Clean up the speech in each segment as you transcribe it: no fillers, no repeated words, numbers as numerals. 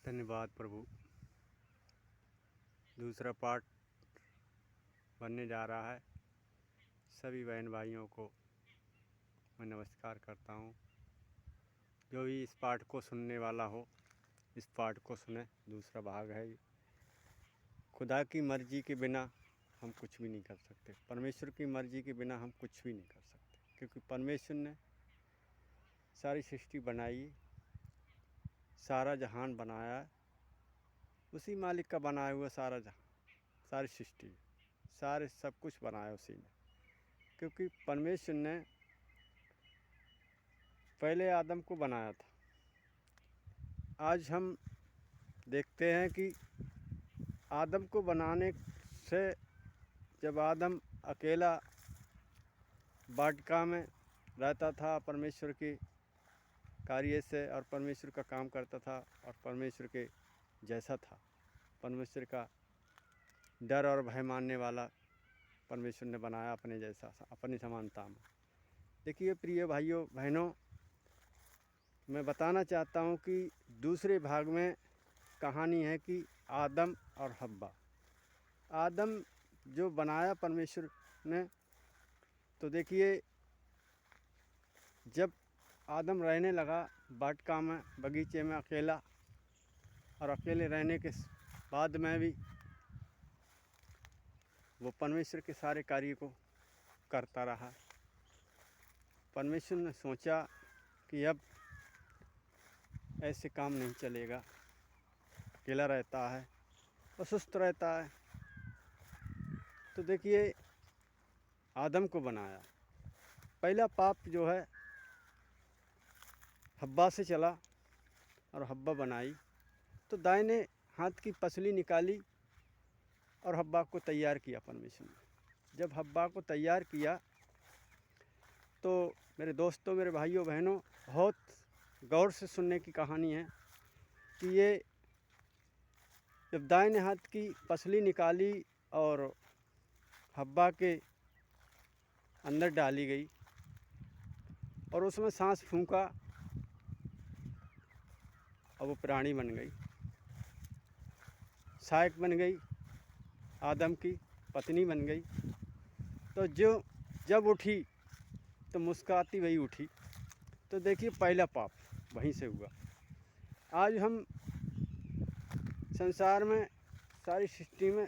धन्यवाद प्रभु। दूसरा पार्ट बनने जा रहा है। सभी बहन भाइयों को मैं नमस्कार करता हूँ। जो भी इस पार्ट को सुनने वाला हो इस पार्ट को सुने। दूसरा भाग है। खुदा की मर्ज़ी के बिना हम कुछ भी नहीं कर सकते। परमेश्वर की मर्ज़ी के बिना हम कुछ भी नहीं कर सकते, क्योंकि परमेश्वर ने सारी सृष्टि बनाई, सारा जहान बनाया। उसी मालिक का बनाया हुआ सारा जहान, सारी सृष्टि, सारे सब कुछ बनाया उसी ने। क्योंकि परमेश्वर ने पहले आदम को बनाया था। आज हम देखते हैं कि आदम को बनाने से, जब आदम अकेला वाटिका में रहता था परमेश्वर के कार्य से, और परमेश्वर का काम करता था और परमेश्वर के जैसा था, परमेश्वर का डर और भय मानने वाला परमेश्वर ने बनाया अपने जैसा, अपनी समानता में। देखिए प्रिय भाइयों बहनों, मैं बताना चाहता हूँ कि दूसरे भाग में कहानी है कि आदम और हव्वा। आदम जो बनाया परमेश्वर ने, तो देखिए जब आदम रहने लगा वाटिका में, बगीचे में अकेला, और अकेले रहने के बाद में भी वो परमेश्वर के सारे कार्य को करता रहा। परमेश्वर ने सोचा कि अब ऐसे काम नहीं चलेगा, अकेला रहता है और सुस्त रहता है। तो देखिए आदम को बनाया। पहला पाप जो है हव्वा से चला और हव्वा बनाई, तो दाहिने हाथ की पसली निकाली और हव्वा को तैयार किया परमेश्वर ने। जब हव्वा को तैयार किया तो मेरे दोस्तों, मेरे भाइयों बहनों, बहुत गौर से सुनने की कहानी है कि ये जब दाहिने हाथ की पसली निकाली और हव्वा के अंदर डाली गई और उसमें सांस फूंका और वो प्राणी बन गई, सहायक बन गई, आदम की पत्नी बन गई। तो जो जब उठी तो मुस्कुराती वही उठी। तो देखिए पहला पाप वहीं से हुआ। आज हम संसार में, सारी सृष्टि में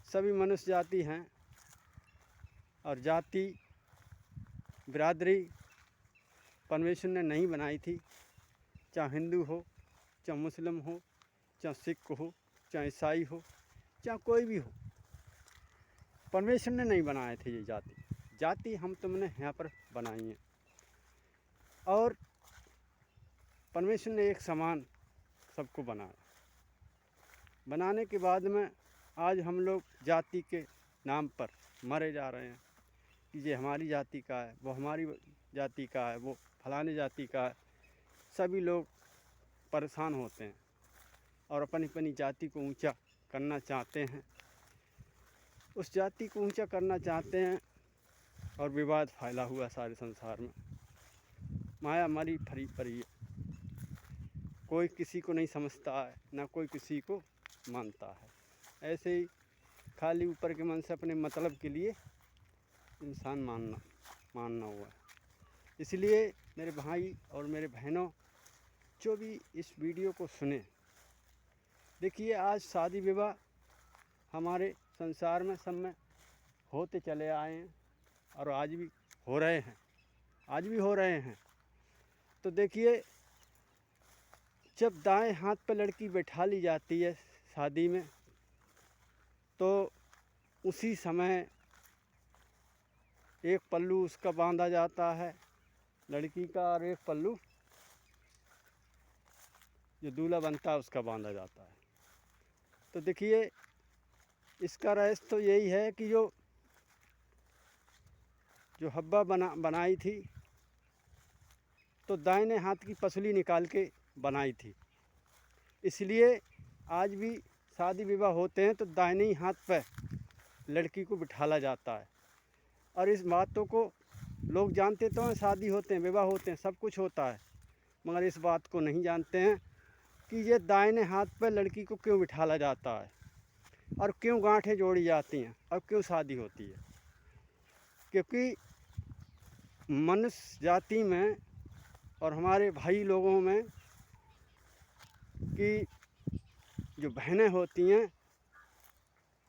सभी मनुष्य जाति हैं, और जाति बिरादरी परमेश्वर ने नहीं बनाई थी। चाहे हिंदू हो, चाहे मुस्लिम हो, चाहे सिख हो, चाहे ईसाई हो, चाहे कोई भी हो, परमेश्वर ने नहीं बनाए थे ये जाति। जाति हम तुमने यहाँ पर बनाई है। और परमेश्वर ने एक समान सबको बनाया। बनाने के बाद में आज हम लोग जाति के नाम पर मरे जा रहे हैं कि ये हमारी जाति का है, वो हमारी जाति का है, वो फलाने जाति का है। सभी लोग परेशान होते हैं और अपनी अपनी जाति को ऊंचा करना चाहते हैं, उस जाति को ऊंचा करना चाहते हैं, और विवाद फैला हुआ सारे संसार में। माया मरी फरी परी है। कोई किसी को नहीं समझता है, ना कोई किसी को मानता है। ऐसे ही खाली ऊपर के मन से अपने मतलब के लिए इंसान मानना हुआ है। इसलिए मेरे भाई और मेरे बहनों, जो भी इस वीडियो को सुने, देखिए आज शादी विवाह हमारे संसार में सब में होते चले आए हैं और आज भी हो रहे हैं। तो देखिए जब दाएं हाथ पर लड़की बैठा ली जाती है शादी में, तो उसी समय एक पल्लू उसका बांधा जाता है लड़की का, और एक पल्लू जो दूल्हा बनता है उसका बांधा जाता है। तो देखिए इसका रहस्य तो यही है कि जो हव्वा बनाई थी, तो दाहिने हाथ की पसली निकाल के बनाई थी। इसलिए आज भी शादी विवाह होते हैं तो दाहिने ही हाथ पर लड़की को बिठाला जाता है। और इस बातों को लोग जानते तो हैं, शादी होते हैं, विवाह होते हैं, सब कुछ होता है, मगर इस बात को नहीं जानते हैं कि ये दाहिने हाथ पर लड़की को क्यों बिठाला जाता है और क्यों गांठें जोड़ी जाती हैं और क्यों शादी होती है। क्योंकि मनुष्य जाति में और हमारे भाई लोगों में कि जो बहनें होती हैं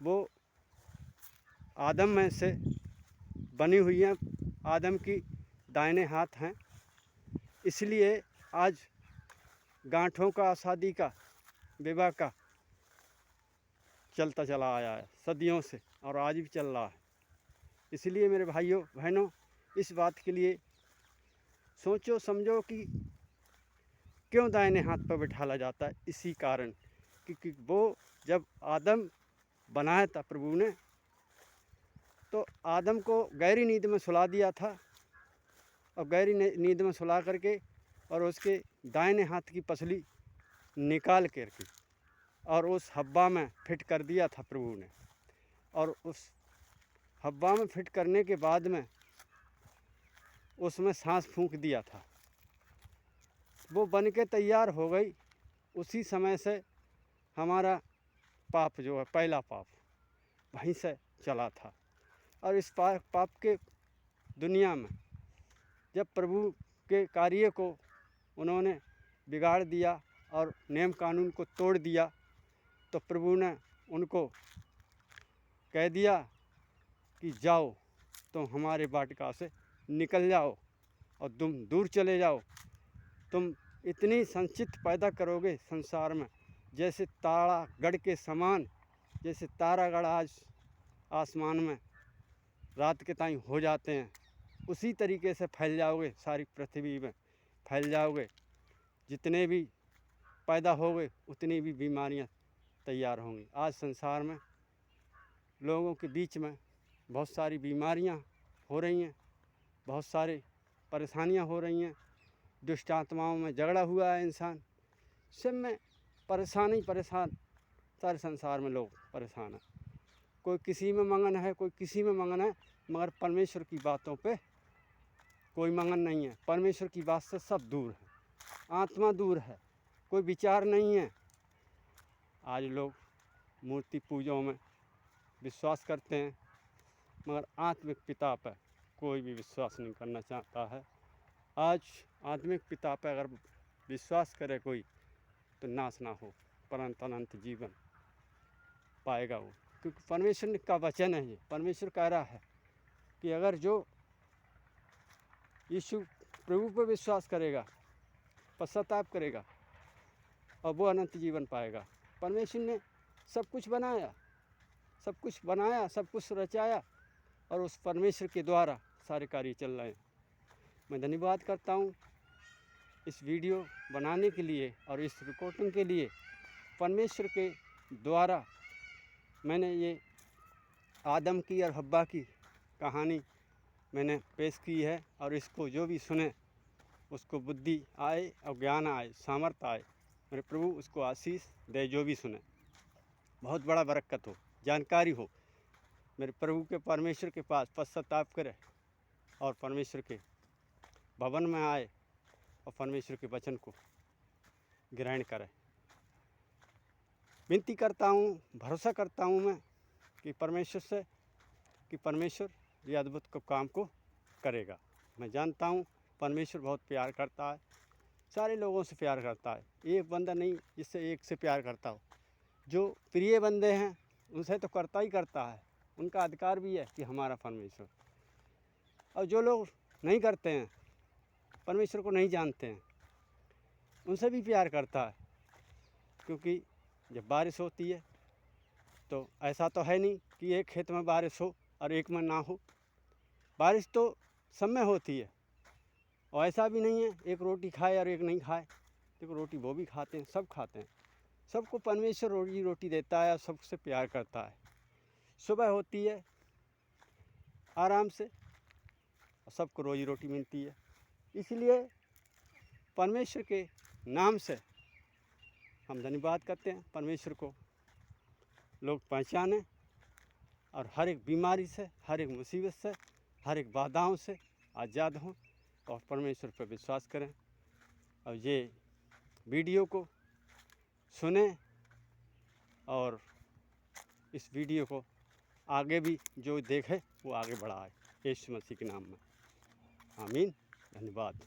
वो आदम में से बनी हुई हैं, आदम की दाहिने हाथ हैं। इसलिए आज गांठों का, शादी का, विवाह का चलता चला आया है सदियों से और आज भी चल रहा है। इसलिए मेरे भाइयों बहनों, इस बात के लिए सोचो समझो कि क्यों दाहिने हाथ पर बिठाला जाता है। इसी कारण क्योंकि वो जब आदम बनाया था प्रभु ने, तो आदम को गहरी नींद में सुला दिया था और गहरी नींद में सुला करके और उसके दाहिने हाथ की पसली निकाल करके और उस हब्बा में फिट कर दिया था प्रभु ने। और उस हब्बा में फिट करने के बाद में उसमें सांस फूंक दिया था, वो बन के तैयार हो गई। उसी समय से हमारा पाप जो है, पहला पाप वहीं से चला था। और इस पाप के दुनिया में जब प्रभु के कार्य को उन्होंने बिगाड़ दिया और नियम कानून को तोड़ दिया, तो प्रभु ने उनको कह दिया कि जाओ तुम हमारे वाटिका से निकल जाओ और तुम दूर चले जाओ। तुम इतनी संचित पैदा करोगे संसार में, जैसे तारागढ़ के समान, जैसे तारागढ़ आज आसमान में रात के टाइम हो जाते हैं, उसी तरीके से फैल जाओगे, सारी पृथ्वी में फैल जाओगे। जितने भी पैदा होंगे उतनी भी बीमारियां तैयार होंगी। आज संसार में लोगों के बीच में बहुत सारी बीमारियां हो रही हैं, बहुत सारी परेशानियां हो रही हैं। दुष्ट आत्माओं में झगड़ा हुआ है इंसान, सब में परेशान ही परेशान, सारे संसार में लोग परेशान हैं। कोई किसी में मंगन है, कोई किसी में मंगन है, मगर परमेश्वर की बातों पे कोई मंगन नहीं है। परमेश्वर की बात से सब दूर है, आत्मा दूर है, कोई विचार नहीं है। आज लोग मूर्ति पूजों में विश्वास करते हैं, मगर आत्मिक पिता पर कोई भी विश्वास नहीं करना चाहता है। आज आत्मिक पिता पर अगर विश्वास करे कोई तो नाश ना हो, परंतु अनंत जीवन पाएगा वो। क्योंकि परमेश्वर का वचन है, ये परमेश्वर कह रहा है कि अगर जो यीशु प्रभु पर विश्वास करेगा, पश्चाताप करेगा, और वो अनंत जीवन पाएगा। परमेश्वर ने सब कुछ बनाया, सब कुछ बनाया, सब कुछ रचाया, और उस परमेश्वर के द्वारा सारे कार्य चल रहे हैं। मैं धन्यवाद करता हूँ इस वीडियो बनाने के लिए और इस रिकॉर्डिंग के लिए। परमेश्वर के द्वारा मैंने ये आदम की और हब्बा की कहानी मैंने पेश की है, और इसको जो भी सुने उसको बुद्धि आए और ज्ञान आए, सामर्थ्य आए। मेरे प्रभु उसको आशीष दे, जो भी सुने बहुत बड़ा बरकत हो, जानकारी हो। मेरे प्रभु के परमेश्वर के पास पश्चाताप करे और परमेश्वर के भवन में आए और परमेश्वर के वचन को ग्रहण करे। विनती करता हूँ, भरोसा करता हूँ मैं कि परमेश्वर से कि परमेश्वर ये अद्भुत काम को करेगा। मैं जानता हूँ परमेश्वर बहुत प्यार करता है, सारे लोगों से प्यार करता है। एक बंदा नहीं जिससे एक से प्यार करता हो। जो प्रिय बंदे हैं उनसे तो करता ही करता है, उनका अधिकार भी है कि हमारा परमेश्वर। और जो लोग नहीं करते हैं, परमेश्वर को नहीं जानते हैं, उनसे भी प्यार करता है। क्योंकि जब बारिश होती है तो ऐसा तो है नहीं कि एक खेत में बारिश हो और एक में ना हो। बारिश तो सब में होती है, और ऐसा भी नहीं है एक रोटी खाए और एक नहीं खाए। देखो रोटी वो भी खाते हैं, सब खाते हैं। सबको परमेश्वर रोटी देता है और सबसे प्यार करता है। सुबह होती है आराम से और सबको रोजी रोटी मिलती है। इसलिए परमेश्वर के नाम से हम धन्यवाद करते हैं। परमेश्वर को लोग पहचानें और हर एक बीमारी से, हर एक मुसीबत से, हर एक बाधाओं से आज़ाद हों और परमेश्वर पर विश्वास करें। और ये वीडियो को सुने और इस वीडियो को आगे भी जो देखे वो आगे बढ़ाए, यीशु मसीह के नाम में आमीन। धन्यवाद।